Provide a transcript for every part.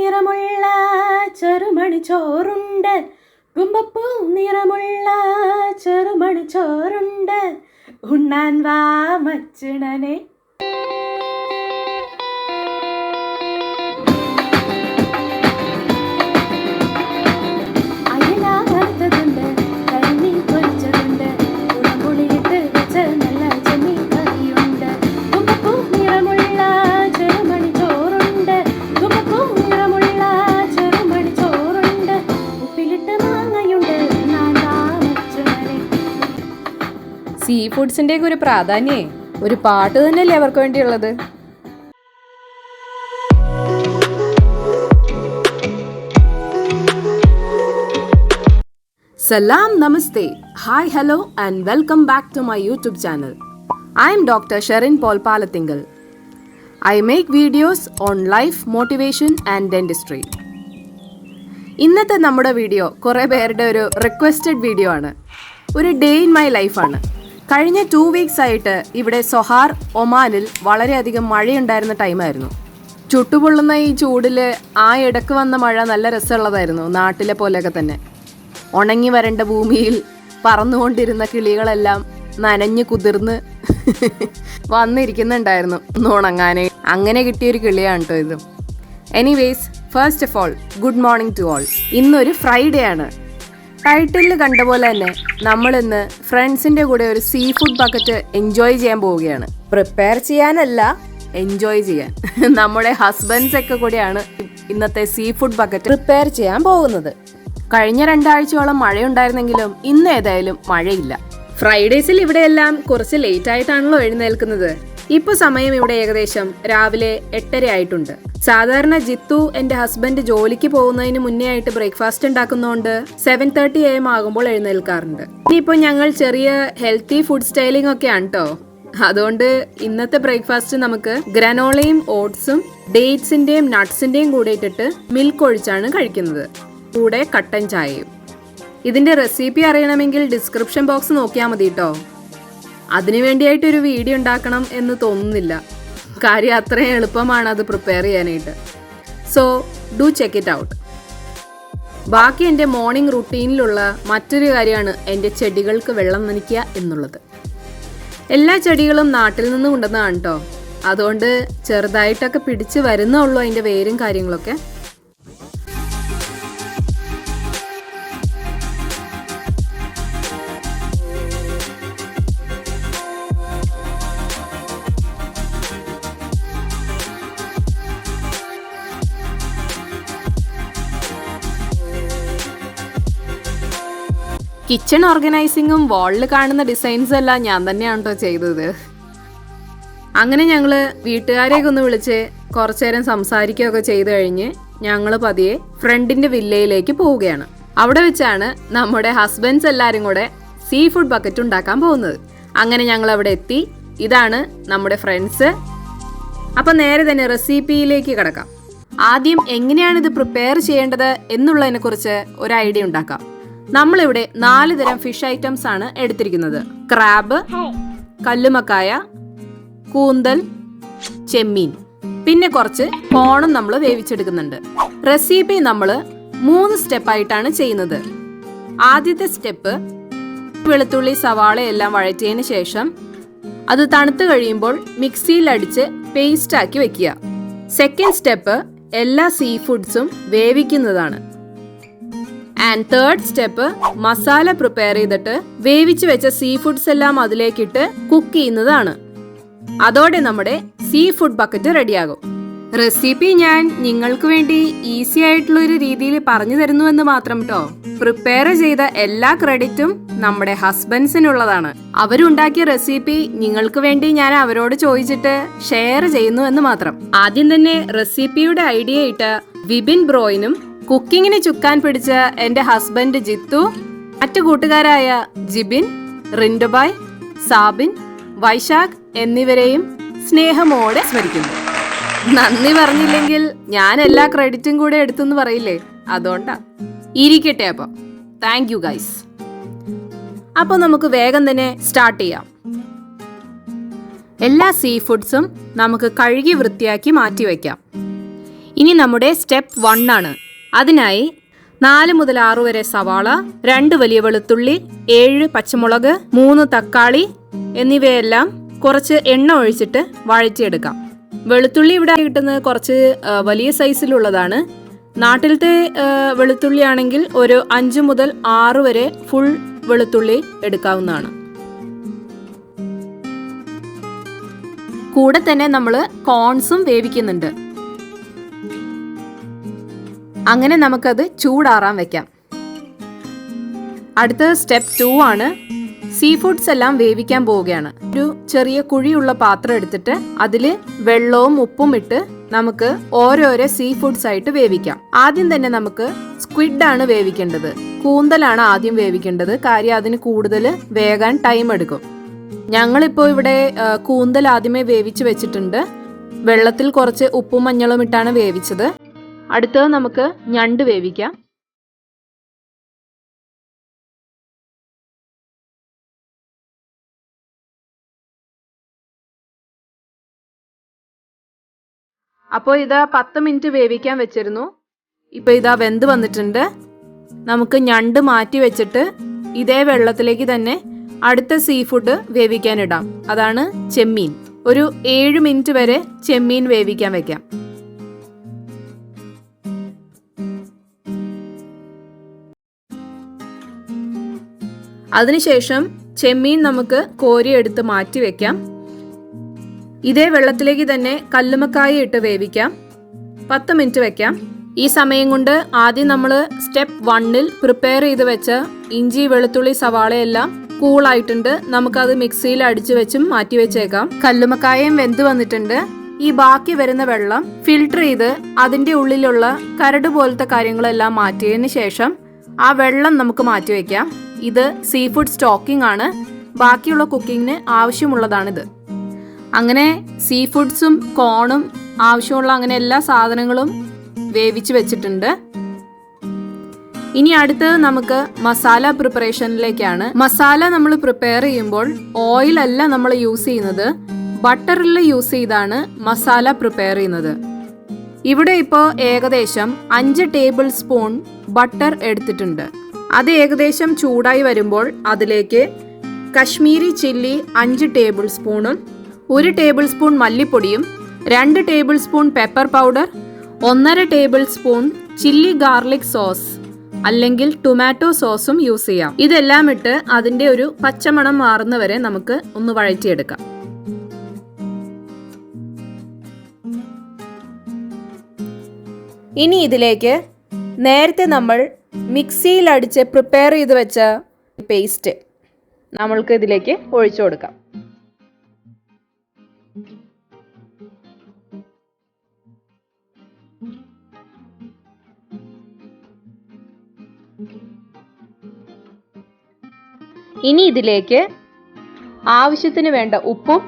നിറമുള്ള ചെറുമണി ചോറുണ്ട്, കുമ്പപ്പൂ നിറമുള്ള ചെറുമണി ചോറുണ്ട്, ഉണ്ണാൻ വാ മച്ചുണനെ. സീ ഫുഡ്സിൻ്റെ ഒരു പ്രാധാന്യേ ഒരു പാട്ട് തന്നെയല്ലേ അവർക്ക് വേണ്ടിയുള്ളത്. Salam, Namaste, hi, hello and welcome back to my YouTube channel. I am Dr. Sherin Palathinkal. I make videos on life, motivation and dentistry. ഇന്നത്തെ നമ്മുടെ വീഡിയോ കുറേ പേരുടെ ഒരു റിക്വസ്റ്റഡ് വീഡിയോ ആണ്. ഒരു ഡേ ഇൻ മൈ ലൈഫാണ്. കഴിഞ്ഞ 2 വീക്സ് ആയിട്ട് ഇവിടെ സൊഹാർ ഒമാനിൽ വളരെയധികം മഴയുണ്ടായിരുന്ന ടൈമായിരുന്നു. ചുട്ടുപൊള്ളുന്ന ഈ ചൂടിൽ ആ ഇടക്ക് വന്ന മഴ നല്ല രസമുള്ളതായിരുന്നു, നാട്ടിലെ പോലെയൊക്കെ തന്നെ. ഉണങ്ങി വരേണ്ട ഭൂമിയിൽ പറന്നുകൊണ്ടിരുന്ന കിളികളെല്ലാം നനഞ്ഞു കുതിർന്ന് വന്നിരിക്കുന്നുണ്ടായിരുന്നു ഒന്ന് ഉണങ്ങാനേ. അങ്ങനെ കിട്ടിയൊരു കിളിയാണ് കേട്ടോ ഇത്. Anyways, first of all good morning to all. ഇന്നൊരു ഫ്രൈഡേ ആണ്. ടൈറ്റിലിൽ കണ്ട പോലെ തന്നെ നമ്മളിന്ന് ഫ്രണ്ട്സിൻ്റെ കൂടെ ഒരു സീ ഫുഡ് ബക്കറ്റ് എൻജോയ് ചെയ്യാൻ പോവുകയാണ്. പ്രിപ്പയർ ചെയ്യാനല്ല, എൻജോയ് ചെയ്യാൻ. നമ്മുടെ ഹസ്ബൻഡ്സ് ഒക്കെ കൂടെയാണ് ഇന്നത്തെ സീ ഫുഡ് ബക്കറ്റ് പ്രിപ്പയർ ചെയ്യാൻ പോകുന്നത്. കഴിഞ്ഞ 2 ആഴ്ചയോളം മഴയുണ്ടായിരുന്നെങ്കിലും ഇന്ന് ഏതായാലും മഴയില്ല. ഫ്രൈഡേസിൽ ഇവിടെയെല്ലാം കുറച്ച് ലേറ്റ് ആയിട്ടാണല്ലോ എഴുന്നേൽക്കുന്നത്. ഇപ്പൊ സമയം ഇവിടെ ഏകദേശം രാവിലെ 8:30 ആയിട്ടുണ്ട്. സാധാരണ ജിത്തു എന്റെ ഹസ്ബൻഡ് ജോലിക്ക് പോകുന്നതിന് മുന്നേ ആയിട്ട് ബ്രേക്ക്ഫാസ്റ്റ് ഉണ്ടാക്കുന്നതുകൊണ്ട് 7:30 AM ആകുമ്പോൾ എഴുന്നേൽക്കാറുണ്ട്. ഇനിയിപ്പോൾ ഞങ്ങൾ ചെറിയ ഹെൽത്തി ഫുഡ് സ്റ്റൈലിംഗ് ഒക്കെയാണ് കേട്ടോ. അതുകൊണ്ട് ഇന്നത്തെ ബ്രേക്ക്ഫാസ്റ്റ് നമുക്ക് ഗ്രനോളയും ഓട്സും ഡേറ്റ്സിന്റെയും നട്ട്സിന്റെയും കൂടെ ഇട്ടിട്ട് മിൽക്ക് ഒഴിച്ചാണ് കഴിക്കുന്നത്, കൂടെ കട്ടൻ ചായയും. ഇതിന്റെ റെസിപ്പി അറിയണമെങ്കിൽ ഡിസ്ക്രിപ്ഷൻ ബോക്സ് നോക്കിയാൽ മതി കേട്ടോ. അതിനു വേണ്ടിയായിട്ടൊരു വീഡിയോ ഉണ്ടാക്കണം എന്ന് തോന്നുന്നില്ല, കാര്യം അത്രയും എളുപ്പമാണ് അത് പ്രിപ്പയർ ചെയ്യാനായിട്ട്. So do check it out. ബാക്കി എൻ്റെ മോർണിംഗ് റുട്ടീനിലുള്ള മറ്റൊരു കാര്യമാണ് എൻ്റെ ചെടികൾക്ക് വെള്ളം നനയ്ക്കുക എന്നുള്ളത്. എല്ലാ ചെടികളും നാട്ടിൽ നിന്ന് കൊണ്ടുവന്നതാണ് കേട്ടോ. അതുകൊണ്ട് ചെറുതായിട്ടൊക്കെ പിടിച്ച് വരുന്നുള്ളൂ അതിൻ്റെ വേരും കാര്യങ്ങളൊക്കെ. കിച്ചൺ ഓർഗനൈസിങ്ങും വാളിൽ കാണുന്ന ഡിസൈൻസും എല്ലാം ഞാൻ തന്നെയാണ് കേട്ടോ ചെയ്തത്. അങ്ങനെ ഞങ്ങൾ വീട്ടുകാരെയൊക്കെ ഒന്ന് വിളിച്ച് കുറച്ചു നേരം സംസാരിക്കുകയൊക്കെ ചെയ്ത് കഴിഞ്ഞ് ഞങ്ങൾ പതിയെ ഫ്രണ്ടിൻ്റെ വില്ലയിലേക്ക് പോവുകയാണ്. അവിടെ വെച്ചാണ് നമ്മുടെ ഹസ്ബൻഡ്സ് എല്ലാവരും കൂടെ സീ ഫുഡ് ബക്കറ്റ് ഉണ്ടാക്കാൻ പോകുന്നത്. അങ്ങനെ ഞങ്ങൾ അവിടെ എത്തി. ഇതാണ് നമ്മുടെ ഫ്രണ്ട്സ്. അപ്പം നേരെ തന്നെ റെസിപ്പിയിലേക്ക് കിടക്കാം. ആദ്യം എങ്ങനെയാണിത് പ്രിപ്പയർ ചെയ്യേണ്ടത് എന്നുള്ളതിനെക്കുറിച്ച് ഒരു ഐഡിയ ഉണ്ടാക്കാം. നമ്മളിവിടെ 4 തരം ഫിഷ് ഐറ്റംസ് ആണ് എടുത്തിരിക്കുന്നത്. ക്രാബ്, കല്ലുമക്കായ, കൂന്തൽ, ചെമ്മീൻ, പിന്നെ കുറച്ച് കോണും നമ്മൾ വേവിച്ചെടുക്കുന്നുണ്ട്. റെസിപ്പി നമ്മൾ 3 സ്റ്റെപ്പായിട്ടാണ് ചെയ്യുന്നത്. ആദ്യത്തെ സ്റ്റെപ്പ് വെളുത്തുള്ളി സവാളയെല്ലാം വഴറ്റിയതിന് ശേഷം അത് തണുത്ത് കഴിയുമ്പോൾ മിക്സിയിൽ അടിച്ച് പേസ്റ്റാക്കി വെക്കുക. സെക്കൻഡ് സ്റ്റെപ്പ് എല്ലാ സീ ഫുഡ്സും വേവിക്കുന്നതാണ്. And third step masala prepare ചെയ്തിട്ട് വേവിച്ച് വെച്ച സീ ഫുഡ്സ് എല്ലാം അതിലേക്കിട്ട് കുക്ക് ചെയ്യുന്നതാണ്. അതോടെ നമ്മുടെ സീ ഫുഡ് ബക്കറ്റ് റെഡിയാകും. റെസിപ്പി ഞാൻ നിങ്ങൾക്ക് വേണ്ടി ഈസി ആയിട്ടുള്ള ഒരു രീതിയിൽ പറഞ്ഞു തരുന്നു എന്ന് മാത്രം കേട്ടോ. പ്രിപ്പയർ ചെയ്ത എല്ലാ ക്രെഡിറ്റും നമ്മുടെ ഹസ്ബൻഡ്സിനുള്ളതാണ്. അവരുണ്ടാക്കിയ റെസിപ്പി നിങ്ങൾക്ക് വേണ്ടി ഞാൻ അവരോട് ചോദിച്ചിട്ട് ഷെയർ ചെയ്യുന്നു എന്ന് മാത്രം. ആദ്യം തന്നെ റെസിപ്പിയുടെ ഐഡിയ ഇട്ട് വിപിൻ ബ്രോയിനും കുക്കിങ്ങിന് ചുക്കാൻ പിടിച്ച എൻ്റെ ഹസ്ബൻഡ് ജിത്തു, മറ്റു കൂട്ടുകാരായ ജിബിൻ, റിൻഡുബായ്, സാബിൻ, വൈശാഖ് എന്നിവരെയും സ്നേഹമോടെ സ്മരിക്കുന്നു. നന്ദി പറഞ്ഞില്ലെങ്കിൽ ഞാൻ എല്ലാ ക്രെഡിറ്റും കൂടെ എടുത്തെന്ന് പറയില്ലേ, അതുകൊണ്ടാ. ഇരിക്കട്ടെ, അപ്പോൾ താങ്ക് യു ഗൈസ്. അപ്പോൾ നമുക്ക് വേഗം തന്നെ സ്റ്റാർട്ട് ചെയ്യാം. എല്ലാ സീ ഫുഡ്സും നമുക്ക് കഴുകി വൃത്തിയാക്കി മാറ്റി വയ്ക്കാം. ഇനി നമ്മുടെ സ്റ്റെപ്പ് 1 ആണ്. അതിനായി 4 മുതൽ 6 വരെ സവാള, 2 വലിയ വെളുത്തുള്ളി, 7 പച്ചമുളക്, 3 തക്കാളി എന്നിവയെല്ലാം കുറച്ച് എണ്ണ ഒഴിച്ചിട്ട് വഴറ്റിയെടുക്കാം. വെളുത്തുള്ളി ഇവിടെ കിട്ടുന്നത് കുറച്ച് വലിയ സൈസിലുള്ളതാണ്. നാട്ടിലത്തെ വെളുത്തുള്ളി ആണെങ്കിൽ ഒരു 5 മുതൽ 6 വരെ ഫുൾ വെളുത്തുള്ളി എടുക്കാവുന്നതാണ്. കൂടെ തന്നെ നമ്മൾ കോൺസും വേവിക്കുന്നുണ്ട്. അങ്ങനെ നമുക്കത് ചൂടാറാൻ വെക്കാം. അടുത്ത സ്റ്റെപ്പ് 2 ആണ്. സീ ഫുഡ്സ് എല്ലാം വേവിക്കാൻ പോവുകയാണ്. ഒരു ചെറിയ കുഴിയുള്ള പാത്രം എടുത്തിട്ട് അതിൽ വെള്ളവും ഉപ്പും ഇട്ട് നമുക്ക് ഓരോരോ സീ ഫുഡ്സ് ആയിട്ട് വേവിക്കാം. ആദ്യം തന്നെ നമുക്ക് സ്ക്വിഡ് ആണ് വേവിക്കേണ്ടത്. കൂന്തലാണ് ആദ്യം വേവിക്കേണ്ടത്. കാര്യം അതിന് കൂടുതൽ വേകാൻ ടൈം എടുക്കും. ഞങ്ങളിപ്പോൾ ഇവിടെ കൂന്തൽ ആദ്യമേ വേവിച്ച് വെച്ചിട്ടുണ്ട്. വെള്ളത്തിൽ കുറച്ച് ഉപ്പും മഞ്ഞളും ഇട്ടാണ് വേവിച്ചത്. അടുത്തത് നമുക്ക് ഞണ്ട് വേവിക്കാം. അപ്പോൾ ഇതാ 10 മിനിറ്റ് വേവിക്കാൻ വെച്ചിരുന്നു. ഇപ്പോൾ ഇതാ വെന്ത് വന്നിട്ടുണ്ട്. നമുക്ക് ഞണ്ട് മാറ്റി വെച്ചിട്ട് ഇതേ വെള്ളത്തിലേക്ക് തന്നെ അടുത്ത സീ ഫുഡ് വേവിക്കാനിടാം. അതാണ് ചെമ്മീൻ. ഒരു 7 മിനിറ്റ് വരെ ചെമ്മീൻ വേവിക്കാൻ വെക്കാം. അതിനുശേഷം ചെമ്മീൻ നമുക്ക് കോരിയെടുത്ത് മാറ്റി വെക്കാം. ഇതേ വെള്ളത്തിലേക്ക് തന്നെ കല്ലുമ്മക്കായ ഇട്ട് വേവിക്കാം. 10 മിനിറ്റ് വെക്കാം. ഈ സമയം കൊണ്ട് ആദ്യം നമ്മൾ സ്റ്റെപ്പ് 1 പ്രിപ്പയർ ചെയ്ത് വെച്ച ഇഞ്ചി, വെളുത്തുള്ളി, സവാളയെല്ലാം കൂളായിട്ടുണ്ട്. നമുക്കത് മിക്സിയിൽ അടിച്ചു വെച്ചും മാറ്റി വെച്ചേക്കാം. കല്ലുമ്മക്കായയും വെന്ത് വന്നിട്ടുണ്ട്. ഈ ബാക്കി വരുന്ന വെള്ളം ഫിൽട്ടർ ചെയ്ത് അതിൻ്റെ ഉള്ളിലുള്ള കരട് പോലത്തെ കാര്യങ്ങളെല്ലാം മാറ്റിയതിന് ശേഷം ആ വെള്ളം നമുക്ക് മാറ്റി വെക്കാം. ഇത് സീ ഫുഡ് സ്റ്റോക്കിംഗ് ആണ്. ബാക്കിയുള്ള കുക്കിങ്ങിന് ആവശ്യമുള്ളതാണിത്. അങ്ങനെ സീ ഫുഡ്സും കോണും ആവശ്യമുള്ള അങ്ങനെ എല്ലാ സാധനങ്ങളും വേവിച്ച് വെച്ചിട്ടുണ്ട്. ഇനി അടുത്തത് നമുക്ക് മസാല പ്രിപ്പറേഷനിലേക്കാണ്. മസാല നമ്മൾ പ്രിപ്പയർ ചെയ്യുമ്പോൾ ഓയിലല്ല നമ്മൾ യൂസ് ചെയ്യുന്നത്, ബട്ടറിൽ യൂസ് ചെയ്താണ് മസാല പ്രിപ്പയർ ചെയ്യുന്നത്. ഇവിടെ ഇപ്പോൾ ഏകദേശം 5 ടേബിൾ സ്പൂൺ ബട്ടർ എടുത്തിട്ടുണ്ട്. അത് ഏകദേശം ചൂടായി വരുമ്പോൾ അതിലേക്ക് കശ്മീരി ചില്ലി 5 ടേബിൾ സ്പൂണും 1 ടേബിൾ സ്പൂൺ മല്ലിപ്പൊടിയും 2 table spoon pepper powder, 1.5 table spoon chilli garlic sauce അല്ലെങ്കിൽ ടൊമാറ്റോ സോസും യൂസ് ചെയ്യാം. ഇതെല്ലാം ഇട്ട് അതിൻ്റെ ഒരു പച്ചമണം മാറുന്നവരെ നമുക്ക് ഒന്ന് വഴറ്റിയെടുക്കാം. ഇനി ഇതിലേക്ക് നേരത്തെ നമ്മൾ മിക്സിയിൽ അടിച്ച് പ്രിപ്പയർ ചെയ്ത് വെച്ച പേസ്റ്റ് നമ്മൾക്ക് ഇതിലേക്ക് ഒഴിച്ചു കൊടുക്കാം. ഇനി ഇതിലേക്ക് ആവശ്യത്തിന് വേണ്ട ഉപ്പും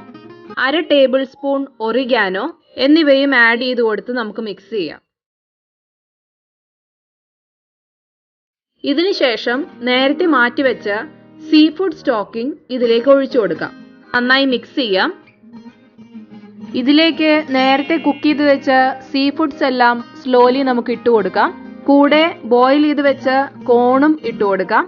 1/2 ടേബിൾ സ്പൂൺ ഒറിഗാനോ എന്നിവയും ആഡ് ചെയ്ത് കൊടുത്ത് നമുക്ക് മിക്സ് ചെയ്യാം. ഇതിനുശേഷം നേരത്തെ മാറ്റിവെച്ച സീ ഫുഡ് സ്റ്റോക്കിംഗ് ഇതിലേക്ക് ഒഴിച്ചു കൊടുക്കാം. നന്നായി മിക്സ് ചെയ്യാം. ഇതിലേക്ക് നേരത്തെ കുക്ക് ചെയ്ത് വെച്ച സീ ഫുഡ്സ് എല്ലാം സ്ലോലി നമുക്ക് ഇട്ട് കൊടുക്കാം. കൂടെ ബോയിൽ ചെയ്ത് വെച്ച കോണും ഇട്ട് കൊടുക്കാം.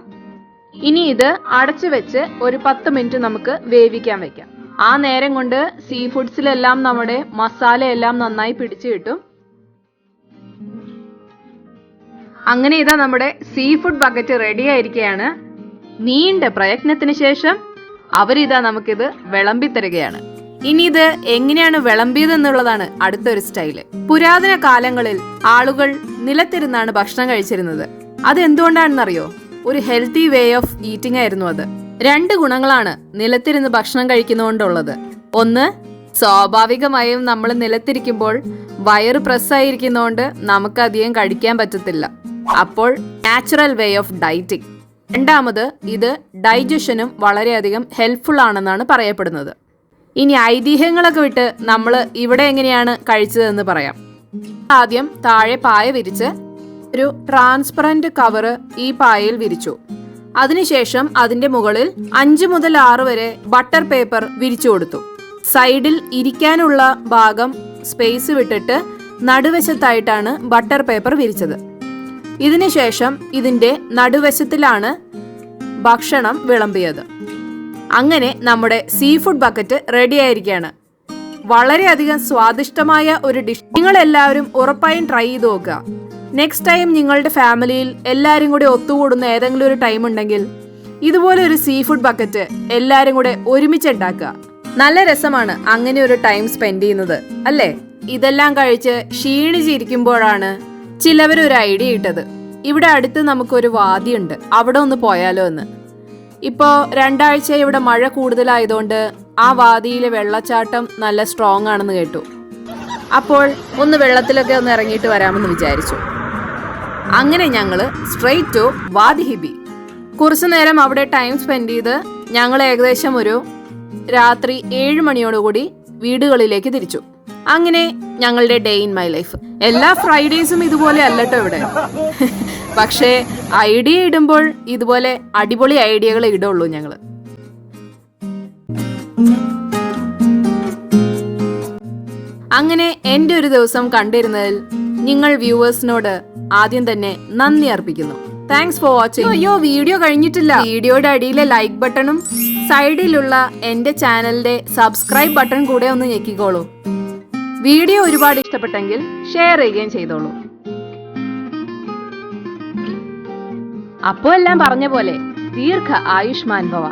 ഇനി ഇത് അടച്ചു വെച്ച് ഒരു 10 മിനിറ്റ് നമുക്ക് വേവിക്കാൻ വെക്കാം. ആ നേരം കൊണ്ട് സീ ഫുഡ്സിലെല്ലാം നമ്മുടെ മസാലയെല്ലാം നന്നായി പിടിച്ചു കിട്ടും. അങ്ങനെ ഇതാ നമ്മുടെ സീ ഫുഡ് ബക്കറ്റ് റെഡി ആയിരിക്കുകയാണ്. നീണ്ട പ്രയത്നത്തിന് ശേഷം അവരിതാ നമുക്കിത് വിളമ്പി തരികയാണ്. ഇനി ഇത് എങ്ങനെയാണ് വിളമ്പിയത് എന്നുള്ളതാണ് അടുത്തൊരു സ്റ്റൈല്. പുരാതന കാലങ്ങളിൽ ആളുകൾ നിലത്തിരുന്നാണ് ഭക്ഷണം കഴിച്ചിരുന്നത്. അതെന്തുകൊണ്ടാണെന്നറിയോ? ഒരു ഹെൽത്തി വേ ഓഫ് ഈറ്റിംഗ് ആയിരുന്നു അത്. 2 ഗുണങ്ങളാണ് നിലത്തിരുന്ന് ഭക്ഷണം കഴിക്കുന്നതുകൊണ്ടുള്ളത്. ഒന്ന്, സ്വാഭാവികമായും നമ്മൾ നിലത്തിരിക്കുമ്പോൾ വയറ് പ്രസ്സായിരിക്കുന്നതുകൊണ്ട് നമുക്കധികം കഴിക്കാൻ പറ്റത്തില്ല. അപ്പോൾ നാച്ചുറൽ വേ ഓഫ് ഡയറ്റിംഗ്. രണ്ടാമത്, ഇത് ഡൈജഷനും വളരെയധികം ഹെൽപ്ഫുൾ ആണെന്നാണ് പറയപ്പെടുന്നത്. ഇനി ഐതിഹ്യങ്ങളൊക്കെ വിട്ട് നമ്മൾ ഇവിടെ എങ്ങനെയാണ് കഴിച്ചതെന്ന് പറയാം. ആദ്യം താഴെ പായ വിരിച്ച് ഒരു ട്രാൻസ്പെറന്റ് കവറ് ഈ പായയിൽ വിരിച്ചു. അതിനുശേഷം അതിന്റെ മുകളിൽ 5 മുതൽ 6 വരെ ബട്ടർ പേപ്പർ വിരിച്ചു കൊടുത്തു. സൈഡിൽ ഇരിക്കാനുള്ള ഭാഗം സ്പേസ് വിട്ടിട്ട് നടുവശത്തായിട്ടാണ് ബട്ടർ പേപ്പർ വിരിച്ചത്. ഇതിനുശേഷം ഇതിൻ്റെ നടുവശത്തിലാണ് ഭക്ഷണം വിളമ്പിയത്. അങ്ങനെ നമ്മുടെ സീ ഫുഡ് ബക്കറ്റ് റെഡി ആയിരിക്കുകയാണ്. വളരെയധികം സ്വാദിഷ്ടമായ ഒരു ഡിഷ്. നിങ്ങളെല്ലാവരും ഉറപ്പായും ട്രൈ ചെയ്ത് നോക്കുക. നെക്സ്റ്റ് ടൈം നിങ്ങളുടെ ഫാമിലിയിൽ എല്ലാവരും കൂടി ഒത്തുകൂടുന്ന ഏതെങ്കിലും ഒരു ടൈം ഉണ്ടെങ്കിൽ ഇതുപോലെ ഒരു സീ ഫുഡ് ബക്കറ്റ് എല്ലാവരും കൂടെ ഒരുമിച്ച് ഉണ്ടാക്കുക. നല്ല രസമാണ് അങ്ങനെ ഒരു ടൈം സ്പെൻഡ് ചെയ്യുന്നത്, അല്ലേ? ഇതെല്ലാം കഴിച്ച് ക്ഷീണിച്ചിരിക്കുമ്പോഴാണ് ചിലവരൊരു ഐഡിയ ഇട്ടത്, ഇവിടെ അടുത്ത് നമുക്കൊരു വാദിയുണ്ട്, അവിടെ ഒന്ന് പോയാലോ എന്ന്. ഇപ്പോൾ 2 ആഴ്ച ഇവിടെ മഴ കൂടുതലായതുകൊണ്ട് ആ വാദിയിലെ വെള്ളച്ചാട്ടം നല്ല സ്ട്രോങ് ആണെന്ന് കേട്ടു. അപ്പോൾ ഒന്ന് വെള്ളത്തിലൊക്കെ ഒന്ന് ഇറങ്ങിയിട്ട് വരാമെന്ന് വിചാരിച്ചു. അങ്ങനെ ഞങ്ങൾ സ്ട്രെയിറ്റ് ടു വാദി ഹിബി. കുറച്ചു നേരം അവിടെ ടൈം സ്പെൻഡ് ചെയ്ത് ഞങ്ങൾ ഏകദേശം ഒരു രാത്രി 7 മണിയോടുകൂടി വീടുകളിലേക്ക് തിരിച്ചു. അങ്ങനെ ഞങ്ങളുടെ ഡേ ഇൻ മൈ ലൈഫ്. എല്ലാ ഫ്രൈഡേയ്സും ഇതുപോലെ അല്ലട്ടോ ഇവിടെ. പക്ഷേ ഐഡിയ ഇടുമ്പോൾ ഇതുപോലെ അടിപൊളി ഐഡിയകൾ ഇടുള്ളൂ ഞങ്ങൾ. അങ്ങനെ എൻ്റെ ഒരു ദിവസം കണ്ടിരുന്നതിൽ നിങ്ങൾ വ്യൂവേഴ്സിനോട് ആദ്യം തന്നെ നന്ദി അർപ്പിക്കുന്നു. Thanks for watching. അയ്യോ, വീഡിയോ കഴിഞ്ഞിട്ടില്ല. വീഡിയോയുടെ അടിയിലെ ലൈക്ക് ബട്ടണും സൈഡിലുള്ള എൻ്റെ ചാനലിന്റെ സബ്സ്ക്രൈബ് ബട്ടൺ കൂടെ ഒന്ന് ഞെക്കിക്കോളൂ. വീഡിയോ ഒരുപാട് ഇഷ്ടപ്പെട്ടെങ്കിൽ ഷെയർ ചെയ്യുകയും ചെയ്തോളൂ. അപ്പോൾ എല്ലാം പറഞ്ഞ പോലെ ദീർഘ ആയുഷ്മാൻ ഭവ.